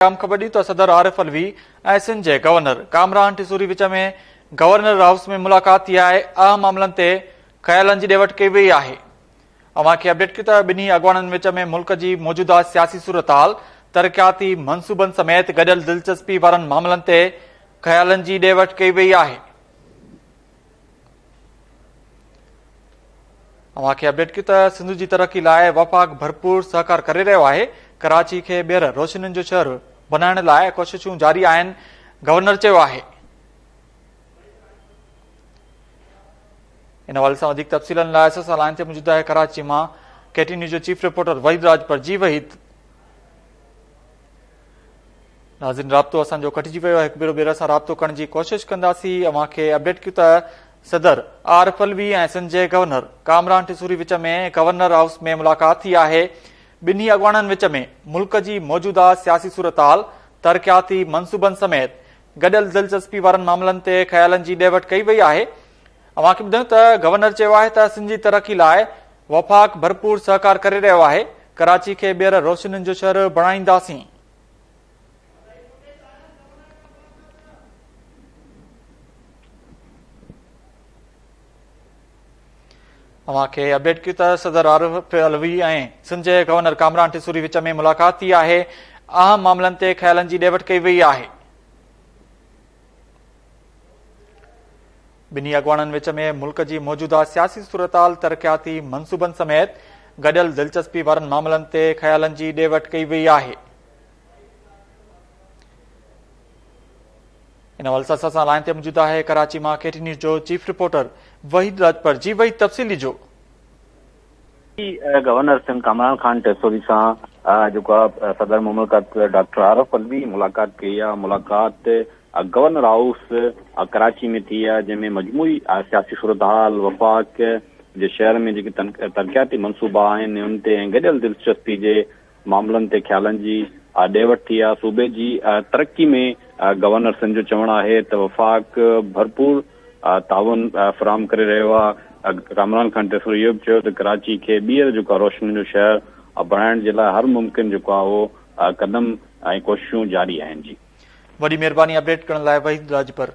ख़बर दी तो सदर आरिफ अलवी ऐं सिंध जे गवर्नर कामरान टिसूरी विच में गवर्नर हाउस में मुलाक़ात थी आहे। अहम मामलनि ते ख़्यालनि जी ॾेवट कई वई आहे। अवां खे अपडेट कयो त ॿिन्ही अॻवाननि विच में मुल्क जी मौजूदा सियासी सूरतहाल, तरक़ियाती मंसूबनि समेत गॾियल दिलचस्पी वारनि मामलनि ते ख़्यालनि जी ॾेवट कई वई आहे। अवां खे अपडेट कयो त सिंध जी तरक़ी लाइ वफ़ाक़ भरपूर सहकार करे रहियो आहे। कराची खे ॿीहर रोशनियुनि जो शहर बनाइण लाइ कोशिशूं जारी आहिनि, गवर्नर चयो आहे। इन हवाले सां वधीक तफ़सीलनि लाइ असां सां लाइन ते मौजूद आहे कराची मां केटी न्यूज़ जो चीफ रिपोर्टर वहीद राजपर। जी वहीद, नाज़रीन राब्तो असांजो कटिजी वियो आहे, हिकु भेरो ॿीहर असां राब्तो करण जी कोशिशि कंदासीं। अवां खे अपडेट कयो त सदर आरिफ अलवी ऐं सिंध जे गवर्नर कामरान टिसूरी विच में गवर्नर हाउस में मुलाक़ात थी आहे। ॿिन्ही अॻवाननि विच में मुल्क जी मौजूदा सियासी सूरतहाल, तरक़ियाती मंसूबनि समेत गॾियल दिलचस्पी वारनि मामलनि ते ख़्यालनि जी ॾेवट कई वई आहे। अवां खे ॿुधायूं त गवर्नर चयो आहे त सिंध जी तरक़ी लाइ वफ़ाक़ भरपूर सहकार करे रहियो आहे। कराची खे ॿीहर रोशनियुनि जो शहर बणाईंदासीं। अवां खे अपडेट कयो त सदर आरिफ अलवी ऐं सिंध जे गवर्नर कामरान टिसूरी विच में मुलाक़ात थी आहे। अहम मामलनि ते ख़्यालनि जी ॾेवट कई वई आहे। ॿिन्ही अॻवाननि विच में मुल्क जी मौजूदा सियासी सूरतहाल, तरक़ियाती मंसूबनि समेत गॾियल दिलचस्पी वारनि मामलनि ते ख़्यालनि जी ॾेवट कई वई आहे। इन हवाले सां असां सां लाइन ते मौजूद आहे कराची मां केटी न्यूज़ जो चीफ रिपोर्टर वहीद राजपर। जी वहीद, तफ़सील ॾिजो। गवर्नर सिंध कामरान खान टिसूरी सां जेको आहे सदर मुमलकत डॉक्टर आरिफ अलवी मुलाक़ात कई आहे। मुलाक़ात गवर्नर हाउस कराची में थी आहे, जंहिंमें मजमूई सियासी सूरतहाल, वफ़ाक़ जे शहर में जेके तरक़ियाती मंसूबा आहिनि उन ते ऐं गॾियल दिलचस्पी जे मामलनि ते ख़्यालनि जी ॾेवट थी आहे। सूबे जी तरक़ी में गवर्नर सिंध जो चवणु आहे त वफ़ाक़ भरपूर ताउन फ़राहम करे रहियो आहे। कामरान खान टिसूरी इहो बि चयो त कराची खे ॿीहर जेको आहे रोशनी जो शहर बणाइण जे लाइ हर मुमकिन जेको आहे उहो क़दम ऐं कोशिशूं जारी आहिनि। जी, वॾी महिरबानी अपडेट करण लाइ वहीद राजपर।